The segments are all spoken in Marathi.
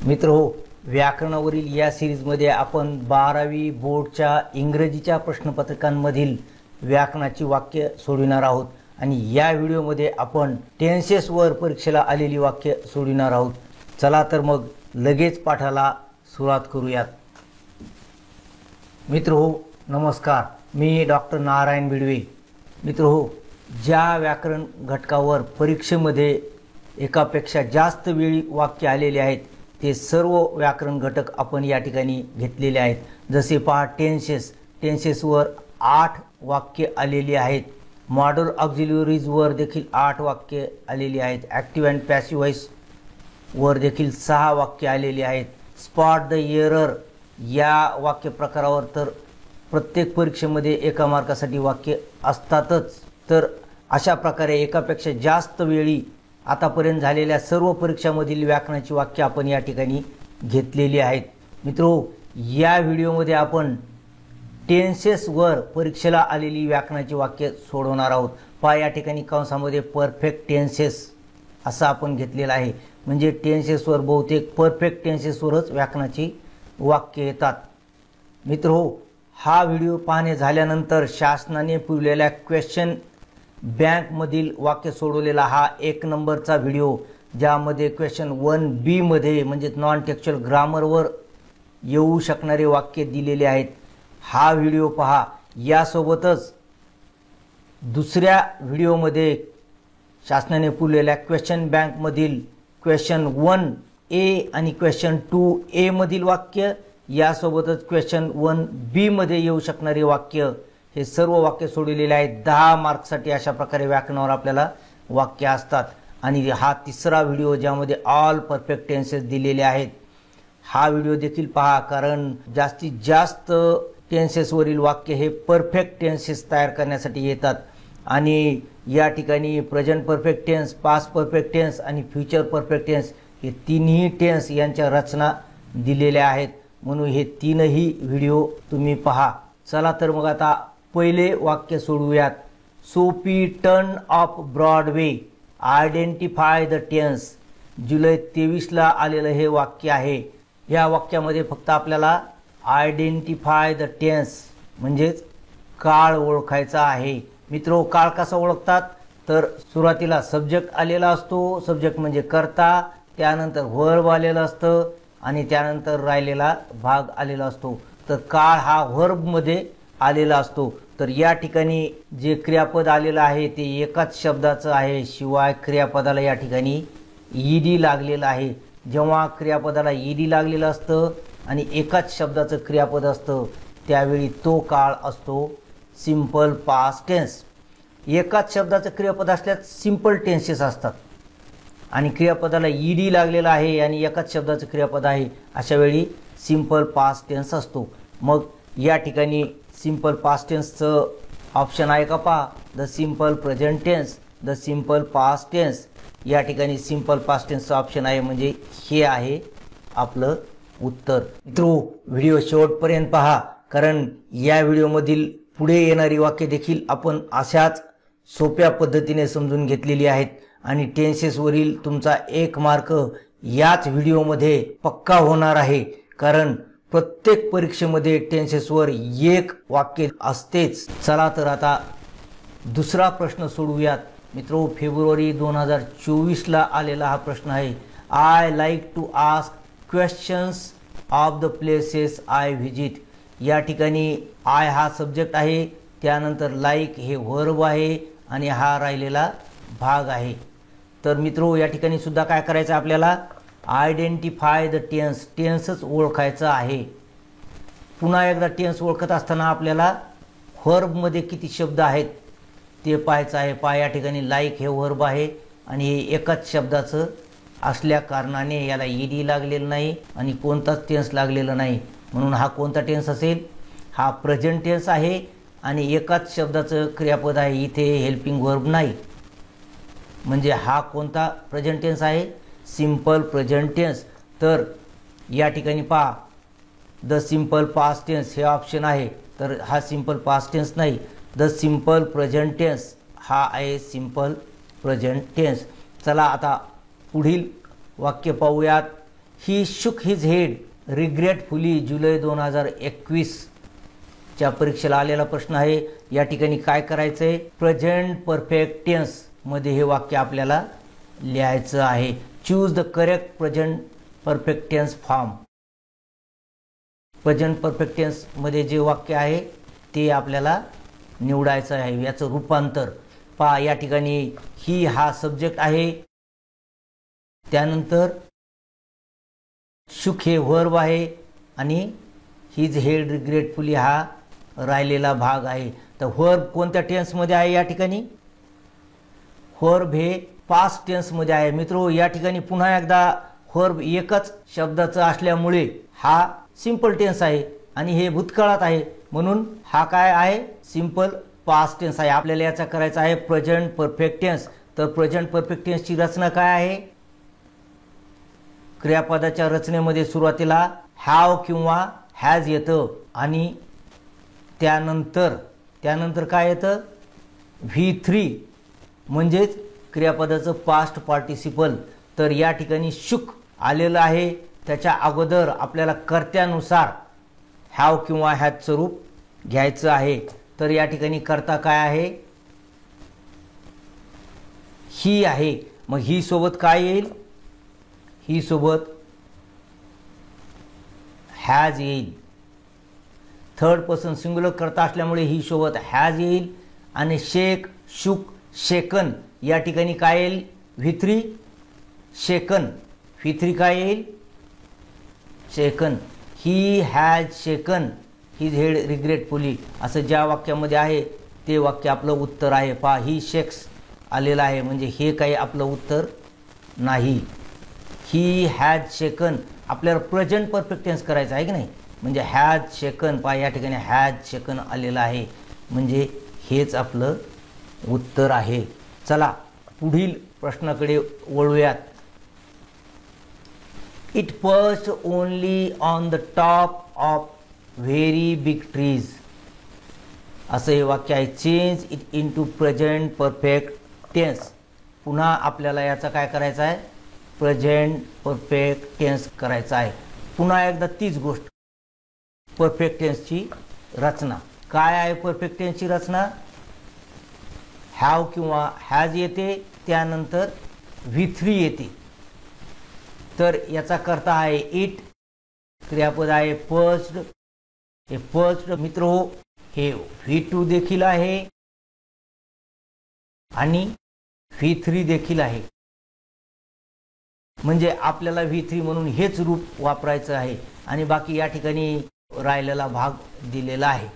मित्रहो, व्याकरणावरील या सिरीजमध्ये आपण 12वी बोर्डच्या इंग्रजीच्या प्रश्नपत्रिकांमधील व्याकरणाची वाक्य सोडविणार आहोत आणि या व्हिडिओमध्ये आपण टेन्सेसवर परीक्षेला आलेली वाक्य सोडविणार आहोत। चला तर मग लगेच पाठाला सुरुवात करूयात। मित्रहो नमस्कार, मी डॉक्टर नारायण बिडवे। मित्रहो, ज्या व्याकरण घटकावर परीक्षेमध्ये एकापेक्षा जास्त वेळी वाक्य आलेले आहेत ते सर्व व्याकरण घटक आपण या ठिकाणी घेतलेले आहेत। जसे पहा, टेन्सेसवर 8 वाक्य आलेली आहेत। मॉडल ऑक्झिलरीजवर देखील 8 वाक्य आलेली आहेत। ॲक्टिव्ह अँड पॅसिव्ह व्हॉइस वर देखील 6 वाक्य आलेली आहेत। स्पॉट द एरर या वाक्य प्रकारावर तर प्रत्येक परीक्षेमध्ये एका मार्कासाठी वाक्य असतातच। तर अशा प्रकारे एकापेक्षा जास्त वेळी आतापर्यंत झालेल्या सर्व परीक्षांमधील व्याकरणाची वाक्य आपण या ठिकाणी घेतलेली आहेत। मित्रो, या व्हिडिओमध्ये आपण टेन्सेसवर परीक्षेला आलेली व्याकरणाची वाक्य सोडवणार आहोत। पहा, या ठिकाणी कंसामध्ये परफेक्ट टेन्सेस असं आपण घेतलेलं आहे। म्हणजे टेन्सेसवर बहुतेक परफेक्ट टेन्सेसवरच व्याकरणाची वाक्य येतात। मित्रो, हा व्हिडिओ पाहणे झाल्यानंतर शासनाने पुरवलेल्या क्वेश्चन बँकमधील वाक्य सोडवलेला हा 1 नंबरचा व्हिडिओ, ज्यामध्ये क्वेश्चन 1B मध्ये म्हणजे नॉन टेक्स्चुअल ग्रामरवर येऊ शकणारे वाक्य दिलेले आहेत। हा व्हिडिओ पहा। यासोबतच दुसऱ्या व्हिडिओमध्ये शासनाने पुरवलेल्या क्वेश्चन बँकमधील क्वेश्चन 1A आणि क्वेश्चन 2A मधील वाक्य, यासोबतच क्वेश्चन 1B मध्ये येऊ शकणारे वाक्य, हे सर्व वाक्य सोडवलेले आहेत। 10 मार्क्ससाठी अशा प्रकारे व्याकरणावर आपल्याला वाक्य असतात। आणि हा तिसरा व्हिडिओ ज्यामध्ये ऑल परफेक्ट टेन्सेस दिलेले आहेत, हा व्हिडिओ देखील पहा, कारण जास्तीत जास्त टेन्सेसवरील वाक्य हे परफेक्ट टेन्सेस तयार करण्यासाठी येतात। आणि या ठिकाणी present perfect tense, past perfect tense आणि फ्युचर परफेक्ट टेन्स हे तिन्ही टेन्स यांच्या रचना दिलेल्या आहेत। म्हणून हे तीनही व्हिडिओ तुम्ही पहा। चला तर मग आता पहिले वाक्य सोडवूयात। Sophie turn off Broadway, identify the tense. जुलै 23ला आलेलं हे वाक्य आहे। या वाक्यामध्ये फक्त आपल्याला आयडेंटिफाय द टेन्स म्हणजेच काळ ओळखायचा आहे। मित्रो, काळ कसा ओळखतात तर सुरुवातीला सब्जेक्ट आलेला असतो, सब्जेक्ट म्हणजे कर्ता, त्यानंतर व्हर्ब आलेला असतं आणि त्यानंतर राहिलेला भाग आलेला असतो। तर काळ हा व्हर्बमध्ये आलेला असतो। तर या ठिकाणी जे क्रियापद आलेलं आहे ते एकाच शब्दाचं आहे, शिवाय क्रियापदाला या ठिकाणी ईडी लागलेलं आहे। जेव्हा क्रियापदाला ईडी लागलेलं असतं आणि एकाच शब्दाचं क्रियापद असतं त्यावेळी तो काळ असतो सिंपल पास्ट टेन्स। एकाच शब्दाचं क्रियापद असल्यास सिंपल टेन्सेस असतात आणि क्रियापदाला ईडी लागलेला आहे आणि एकाच शब्दाचं क्रियापद आहे, अशा वेळी सिंपल पास्ट टेन्स असतो। मग या ठिकाणी सिंपल पास्ट टेन्सचं ऑप्शन आहे का पहा, the simple present tense, the simple past tense. या ठिकाणी सिंपल पास्ट टेन्सचं ऑप्शन आहे, म्हणजे हे आहे आपलं उत्तर। मित्रो, व्हिडिओ शेवटपर्यंत पहा, कारण या व्हिडिओमधील पुढे येणारी वाक्य देखील आपण अशाच सोप्या पद्धतीने समजून घेतलेली आहेत आणि टेन्सेसवरील तुमचा 1 मार्क याच व्हिडिओमध्ये पक्का होणार आहे। कारण प्रत्येक परीक्षेमध्ये टेन्सेसवर 1 वाक्य असतेच। चला तर आता दुसरा प्रश्न सोडवूयात। मित्रो, फेब्रुवारी 2024ला आलेला हा प्रश्न आहे। I like to ask questions of the places I visit. या ठिकाणी आय हा सब्जेक्ट आहे, त्यानंतर लाईक हे व्हर्ब आहे आणि हा राहिलेला भाग आहे। तर मित्रो, या ठिकाणी सुद्धा काय करायचं आपल्याला, आयडेंटिफाय द टेन्स, टेन्सच ओळखायचं आहे। पुन्हा एकदा टेन्स ओळखत असताना आपल्याला व्हर्बमध्ये किती शब्द आहेत ते पाहायचं आहे। पहा, या ठिकाणी लाईक हे व्हर्ब आहे आणि हे एकाच शब्दाचं असल्या कारणाने याला ईडी लागलेलं नाही आणि कोणताच टेन्स लागलेला नाही। म्हणून हा कोणता टेन्स असेल, हा प्रेझेंट टेन्स आहे आणि एकाच शब्दाचं क्रियापद आहे, इथे हेल्पिंग व्हर्ब नाही। म्हणजे हा कोणता प्रेझेंट टेन्स आहे, सिंपल प्रेझेंट टेन्स। तर या ठिकाणी पहा, द सिंपल पास्ट टेन्स हे ऑप्शन आहे, तर हा सिंपल पास्ट टेन्स नाही, द सिंपल प्रेझेंट टेन्स हा आहे सिंपल प्रेझेंट टेन्स। चला आता पुढील वाक्य पाहूयात। ही शुक हिज हेड रिग्रेटफुली जुलै 2021 च्या परीक्षेला आलेला प्रश्न आहे. या ठिकाणी काय करायचं आहे, प्रेझेंट परफेक्ट टेन्स मध्ये हे वाक्य आपल्याला लिहायचं आहे. Choose the correct present perfect tense form. Present perfect tense मध्ये जे वाक्य आहे ते आपल्याला निवडायचं आहे. याचं रूपांतर पहा, या ठिकाणी ही हा सब्जेक्ट आहे, त्यानंतर शुक हे वर्ब आहे आणि हिज हेड रिग्रेटफुली हा राहिलेला भाग आहे. तर वर्ब कोणत्या टेन्समध्ये आहे, या ठिकाणी वर्ब हे पास्ट टेन्समध्ये आहे. मित्रो, या ठिकाणी पुन्हा एकदा वर्ब एकच शब्दाचा असल्यामुळे हा सिंपल टेन्स आहे आणि हे भूतकाळात आहे, म्हणून हा काय आहे, सिंपल पास्ट टेन्स आहे. आपल्याला याचा करायचा आहे प्रेझेंट परफेक्ट टेन्स. तर प्रेझेंट परफेक्ट टेन्सची रचना काय आहे, क्रियापदाच्या रचनेमध्ये सुरुवातीला हॅव किंवा हॅज येतं आणि त्यानंतर काय येतं, V3 म्हणजेच क्रियापदाचं पास्ट पार्टिसिपल. तर या ठिकाणी शुक आलेलं आहे, त्याच्या अगोदर आपल्याला कर्त्यानुसार हॅव किंवा हॅजचं रूप घ्यायचं आहे. तर या ठिकाणी कर्ता काय आहे, ही आहे. मग ही सोबत काय येईल, ही सोबत हॅज येईल. थर्ड पर्सन सिंग्युलर कर्ता असल्यामुळे ही सोबत हॅज येईल आणि शेक, शुक, शेकन या ठिकाणी काय येईल, V3 शेकन. V3 काय येईल, shaken. He has shaken his head regretfully असं ज्या वाक्यामध्ये आहे ते वाक्य आपलं उत्तर आहे. पहा, ही शेक्स आलेलं आहे म्हणजे हे काही आपलं उत्तर नाही. ही हॅज शेकन आपल्याला प्रेझेंट परफेक्ट टेन्स करायचं आहे की नाही, म्हणजे हॅज शेकन. पहा, या ठिकाणी हॅज शेकन आलेलं आहे म्हणजे हेच आपलं उत्तर आहे. चला पुढील प्रश्नाकडे वळूयात. It perched only on the top of very big trees असं हे वाक्य आहे. Change it into present perfect tense. पुन्हा आपल्याला याचा काय करायचा आहे, प्रेझेंट परफेक्ट टेन्स करायचा आहे. पुन्हा एकदा तीच गोष्ट, परफेक्ट टेन्सची रचना काय आहे. परफेक्ट टेन्सची रचना हॅव किंवा हॅज येते, त्यानंतर V3 येते. तर याचा कर्ता आहे इट, क्रियापद आहे पर्च्ड. हे पर्च्ड मित्रो हे V2 देखील आहे आणि V3 देखील आहे, म्हणजे आपल्याला V3 म्हणून हेच रूप वापरायचं आहे आणि बाकी या ठिकाणी राहिलेला भाग दिलेला आहे.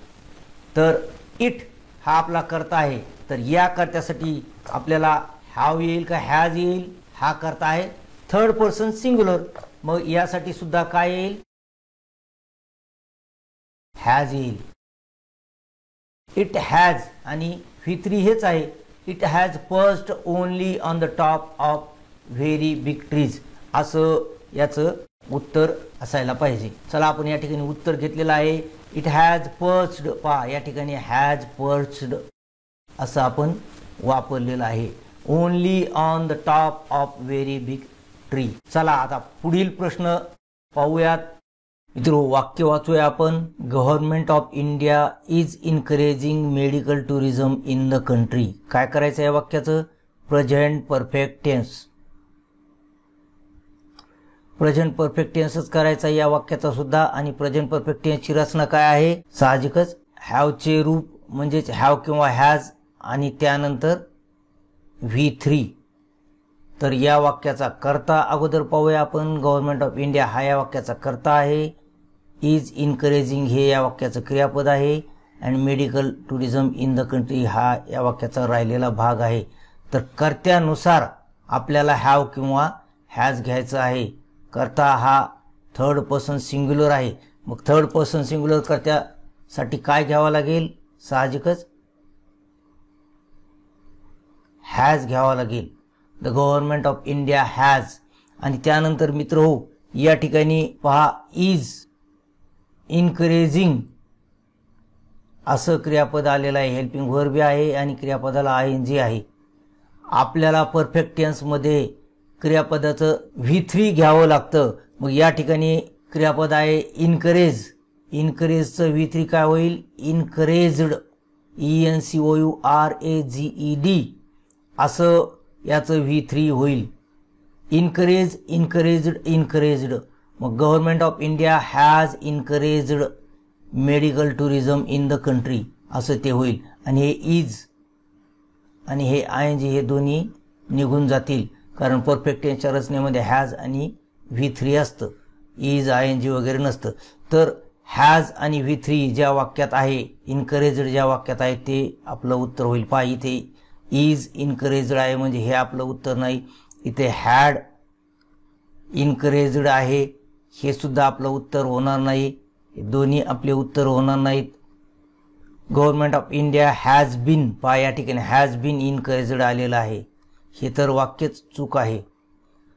तर इट हा आपला कर्ता आहे, तर या कर्त्यासाठी आपल्याला हॅव येईल का हॅज येईल, हा कर्ता आहे थर्ड पर्सन सिंग्युलर. मग यासाठी सुद्धा काय येईल, हॅज येईल. इट हॅज आणि V3 हेच आहे. It has perched only on the top of very big trees असं याचं उत्तर असायला पाहिजे. चला आपण या ठिकाणी उत्तर घेतलेलं आहे. It has perched. पहा, या ठिकाणी हॅज पर्च्ड असं आपण वापरलेलं आहे. Only on the top of very big tree. चला आता पुढील प्रश्न पाहूयात. मित्रो, वाक्य वाचूया आपण. Government of India is encouraging medical tourism in the country. काय करायचं या वाक्याचं, present perfect tense. Present perfect टेन्सच करायचा या वाक्याचा सुद्धा. आणि प्रेझेंट परफेक्ट टेन्सची रचना काय आहे, साहजिकच हॅवचे रूप म्हणजेच हॅव किंवा हॅज आणि त्यानंतर V3. तर या वाक्याचा कर्ता अगोदर पाहूया आपण. गव्हर्नमेंट ऑफ इंडिया हा या वाक्याचा कर्ता आहे. इज इनकरेजिंग हे या वाक्याचं क्रियापद आहे आणि medical tourism in the country हा या वाक्याचा राहिलेला भाग आहे. तर कर्त्यानुसार आपल्याला हॅव किंवा हॅज घ्यायचं आहे. कर्ता हा थर्ड पर्सन सिंग्युलर आहे. मग थर्ड पर्सन सिंग्युलर कर्त्यासाठी काय घ्यावं लागेल, साहजिकच हॅज घ्यावा लागेल. The government of India has. आणि त्यानंतर मित्र हो, या ठिकाणी पहा इज इनकरेजिंग असं क्रियापद आलेलं आहे. हेल्पिंग व्हर्ब आहे आणि क्रियापदाला ING आहे. आपल्याला परफेक्ट टेन्समध्ये क्रियापदाचं V3 घ्यावं लागतं, मग या ठिकाणी क्रियापद आहे इनकरेज. इनकरेजचं V3 काय होईल? इनकरेज्ड. ENCOURAGED असं याचं V3 होईल. Encourage, encouraged, encouraged. मग government of India has encouraged medical tourism in the country असं ते होईल. आणि हे इज आणि हे ING हे दोन्ही निघून जातील, कारण परफेक्ट टेन्सच्या रचनेमध्ये हॅज आणि V3 असतं, इज ING वगैरे नसतं. तर हॅज आणि V3 ज्या वाक्यात आहे, इनकरेज्ड ज्या वाक्यात आहे ते आपलं उत्तर होईल. पहा इथे इज इनकरेज्ड आहे म्हणजे हे आपलं उत्तर नाही. इथे हॅड इनकरेज्ड आहे हे सुद्धा आपलं उत्तर होणार नाही. हे दोन्ही आपले उत्तर होणार नाहीत. Government of India has been, पहा या ठिकाणी हॅज बीन इनकरेज्ड आलेलं आहे, हे तर वाक्यच चूक आहे.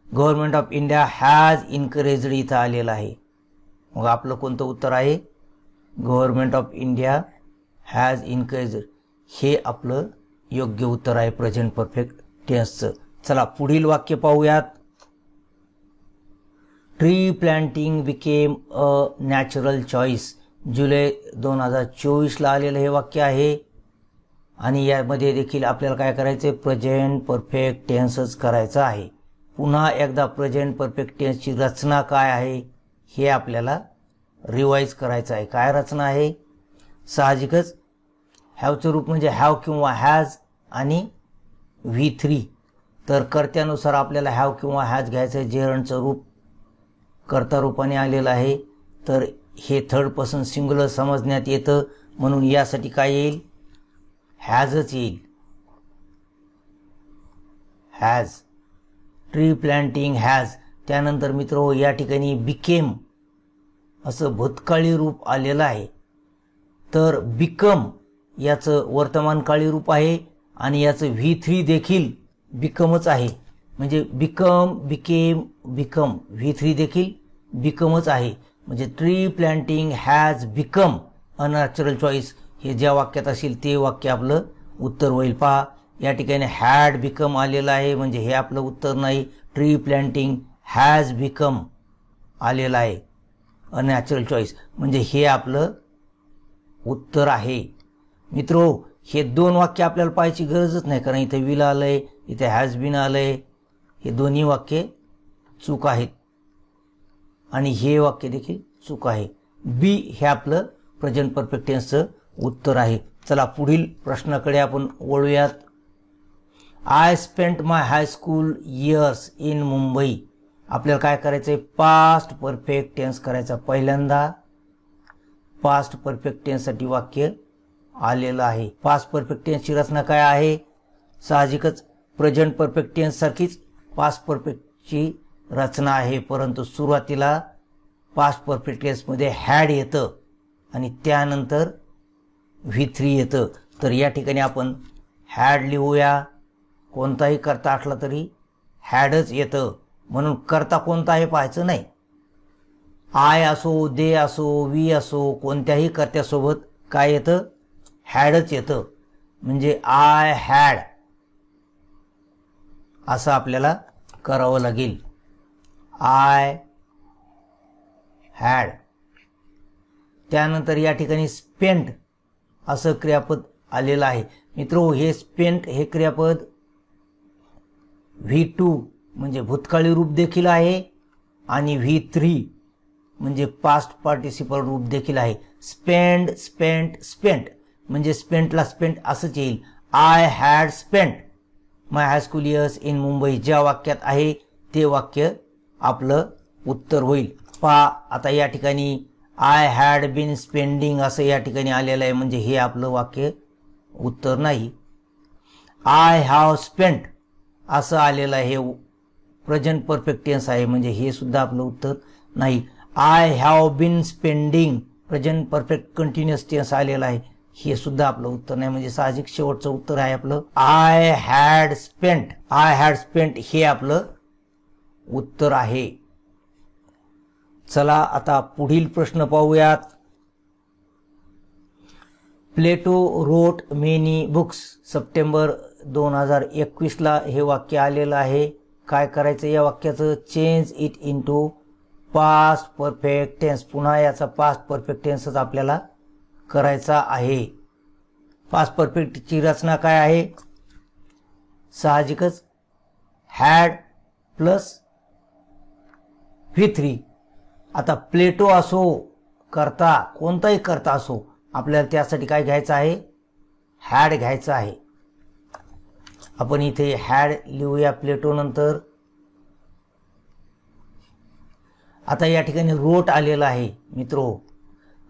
Government of India has encouraged इथं आलेलं आहे. मग आपलं कोणतं उत्तर आहे? Government of India has encouraged हे आपलं योग्य उत्तर आहे प्रेझेंट परफेक्ट टेन्सचं. चला पुढील वाक्य पाहूयात. Tree planting became a natural choice. जुलै 2024ला आलेलं हे वाक्य आहे. आणि यामध्ये देखील आपल्याला काय करायचं आहे? प्रेझेंट परफेक्ट टेन्सच करायचं आहे. पुन्हा एकदा प्रेझेंट परफेक्ट टेन्सची रचना काय आहे हे आपल्याला रिवाईज करायचं आहे. काय रचना आहे? साहजिकच हॅवचं रूप म्हणजे हॅव किंवा हॅज आणि V3. तर कर्त्यानुसार आपल्याला हॅव किंवा हॅज घ्यायचं आहे. जेरंडचं रूप कर्ता रूपाने आलेलं आहे, तर हे थर्ड पर्सन सिंग्युलर समजण्यात येतं, म्हणून यासाठी काय येईल? हॅजच येईल. हॅज. Tree planting has. त्यानंतर मित्र या ठिकाणी बिकेम असं भूतकाळी रूप आलेलं आहे, तर बिकम याचं वर्तमानकाळी रूप आहे आणि याचं V3 देखील बिकमच आहे. म्हणजे बिकम, बिकेम, बिकम, V3 देखील बिकमच आहे. म्हणजे tree planting has become a natural choice हे ज्या वाक्यात असेल ते वाक्य आपलं उत्तर होईल. पहा या ठिकाणी हॅड बिकम आलेलं आहे म्हणजे हे आपलं उत्तर नाही. ट्री प्लांटिंग हॅज बिकम आलेलं आहे अ नॅचरल चॉईस म्हणजे हे आपलं उत्तर आहे. मित्रो हे दोन वाक्य आपल्याला पाहायची गरजच नाही, कारण इथे विल आलंय, इथे हॅज बीन आलंय. हे दोन्ही वाक्य चूक आहेत आणि हे वाक्य देखील चूक आहे. बी हे आपलं प्रेझेंट परफेक्ट टेन्सचं उत्तर आहे. चला पुढील प्रश्नाकडे आपण वळूयात. I spent my high school years in Mumbai. आपल्याला काय करायचंय? पास्ट परफेक्ट टेन्स करायचा. पहिल्यांदा पास्ट परफेक्ट टेन्ससाठी वाक्य आलेलं आहे. पास्ट परफेक्ट टेन्सची रचना काय आहे? साहजिकच प्रेझेंट परफेक्ट टेन्स सारखीच पास्ट परफेक्टची रचना आहे, परंतु सुरुवातीला पास्ट परफेक्ट टेन्समध्ये हॅड येतं आणि त्यानंतर V3 येतं. तर या ठिकाणी आपण हॅड लिहूया. कोणताही कर्ता असला तरी हॅडच येतं, म्हणून कर्ता कोणता आहे पाहायचं नाही. आय असो, दे असो, वी असो, कोणत्याही कर्त्यासोबत काय येतं? हॅडच येतं. म्हणजे आय हॅड असं आपल्याला करावं लागेल. I had. त्यानंतर या ठिकाणी स्पेंट असं क्रियापद आलेलं आहे. मित्रो हे स्पेंट हे क्रियापद V2 म्हणजे भूतकाळी रूप देखील आहे आणि V3 म्हणजे पास्ट पार्टिसिपल रूप देखील आहे. स्पेंड, स्पेंट, स्पेंट म्हणजे स्पेंटला स्पेंट असंच येईल. I had spent my high school years in Mumbai ज्या वाक्यात आहे ते वाक्य आपलं उत्तर होईल. पहा आता या ठिकाणी आय हॅड बीन स्पेंडिंग असं या ठिकाणी आलेलं आहे म्हणजे हे आपलं वाक्य उत्तर नाही. आय हॅव स्पेंट असं आलेलं आहे, हे प्रेझेंट परफेक्ट टेन्स आहे म्हणजे हे सुद्धा आपलं उत्तर नाही. I have been spending present perfect continuous tense आलेला आहे, हे सुद्धा आपलं उत्तर नाही. म्हणजे साहजिक शेवटचं उत्तर आहे आपलं I had spent. I had spent हे आपलं उत्तर आहे. चला आता पुढील प्रश्न पाहूयात. Plato wrote many books. सप्टेंबर 2021ला हे वाक्य आलेलं आहे. काय करायचं या वाक्याचं? Change it into past perfect tense, पुन्हा याचा पास्ट परफेक्ट टेन्सच आपल्याला करायचा आहे. पास्ट परफेक्टची रचना काय आहे? साहजिकच हॅड प्लस V3. आता प्लेटो असो, करता कोणताही करता असो, आपल्याला त्यासाठी काय घ्यायचं आहे? हॅड घ्यायचं आहे. आपण इथे हॅड लिहूया प्लेटो नंतर. आता या ठिकाणी रोट आलेला आहे मित्रो.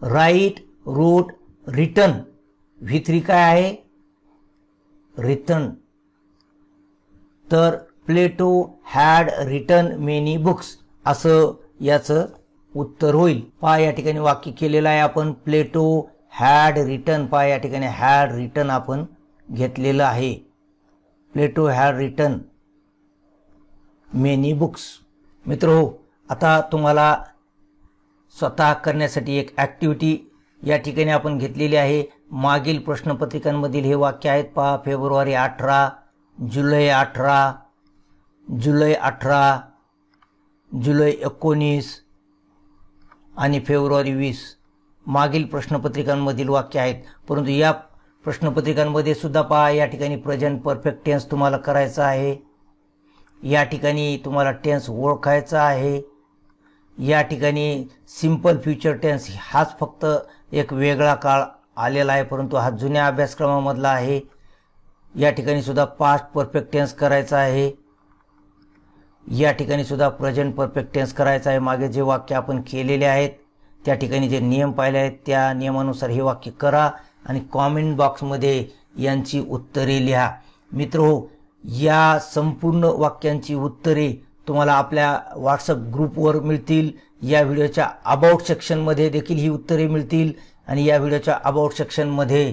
राईट, रोट, रिटन. V3 काय आहे? रिटन. तर प्लेटो हॅड रिटन मेनी बुक्स असं याचं उत्तर होईल. पहा या ठिकाणी वाक्य केलेलं आहे आपण. प्लेटो हॅड रिटन. पहा या ठिकाणी हॅड रिटन आपण घेतलेलं आहे. प्लेटो हॅड रिटन मेनी बुक्स. मित्रो, आता तुम्हाला स्वतः करण्यासाठी एक ॲक्टिव्हिटी या ठिकाणी आपण घेतलेली आहे. मागील प्रश्नपत्रिकांमधील हे वाक्य आहेत. पहा, फेब्रुवारी 18, जुलै 18, जुलै 18, जुलै 19 आणि फेब्रुवारी 20 मागील प्रश्नपत्रिकांमधील वाक्य आहेत. परंतु या प्रश्नपत्रिकांमध्ये सुद्धा पहा, या ठिकाणी प्रेझेंट परफेक्ट टेन्स तुम्हाला करायचा आहे. या ठिकाणी तुम्हाला टेन्स ओळखायचा आहे. या ठिकाणी सिंपल फ्युचर टेन्स हाच फक्त एक वेगळा काळ आलेला आहे, परंतु हा जुन्या अभ्यासक्रमामधला आहे. या ठिकाणी सुद्धा पास्ट परफेक्ट टेन्स करायचा आहे. या ठिकाणी सुद्धा प्रेझेंट परफेक्ट टेन्स करायचा आहे. मागे जे वाक्य आपण केलेले आहेत त्या ठिकाणी जे नियम पाहिले आहेत त्या नियमानुसार हे वाक्य करा आणि कॉमेंट बॉक्समध्ये यांची उत्तरे लिहा. मित्रो, या संपूर्ण वाक्यांची उत्तरे तुम्हाला आपल्या व्हॉट्सअप ग्रुपवर मिळतील. या व्हिडिओच्या अबाउट सेक्शनमध्ये देखील ही उत्तरे मिळतील आणि या व्हिडिओच्या अबाउट सेक्शनमध्ये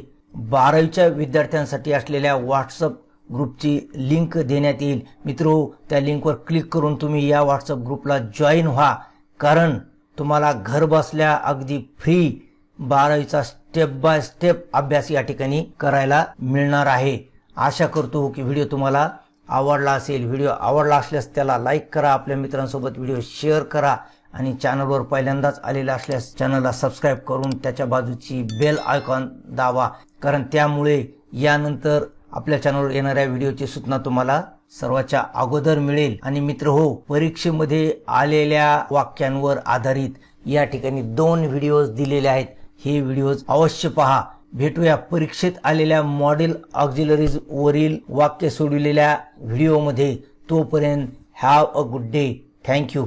12वीच्या विद्यार्थ्यांसाठी असलेल्या व्हॉट्सअप ग्रुपची लिंक देण्यात येईल. मित्रो, त्या लिंकवर क्लिक करून तुम्ही या व्हॉट्सअप ग्रुपला जॉईन व्हा, कारण तुम्हाला घर बसल्या अगदी फ्री 12वीचा स्टेप बाय स्टेप अभ्यास या ठिकाणी करायला मिळणार आहे. आशा करतो की व्हिडिओ तुम्हाला आवडला असेल. व्हिडिओ आवडला असल्यास त्याला लाईक करा, आपल्या मित्रांसोबत व्हिडिओ शेअर करा आणि चॅनलवर पहिल्यांदाच आलेला असल्यास चॅनलला सबस्क्राईब करून त्याच्या बाजूची बेल आयकॉन दाबा, कारण त्यामुळे यानंतर आपल्या चॅनलवर येणाऱ्या व्हिडिओची सूचना तुम्हाला सर्वांच्या अगोदर मिळेल. आणि मित्रहो, परीक्षेमध्ये आलेल्या वाक्यांवर आधारित या ठिकाणी 2 व्हिडिओज दिलेले आहेत. हे व्हिडिओज अवश्य पहा. भेटूया परीक्षेत आलेल्या मॉडेल ऑक्झिलरीज वरील वाक्य सोडविलेल्या व्हिडिओमध्ये. तोपर्यंत have a good day. Thank you.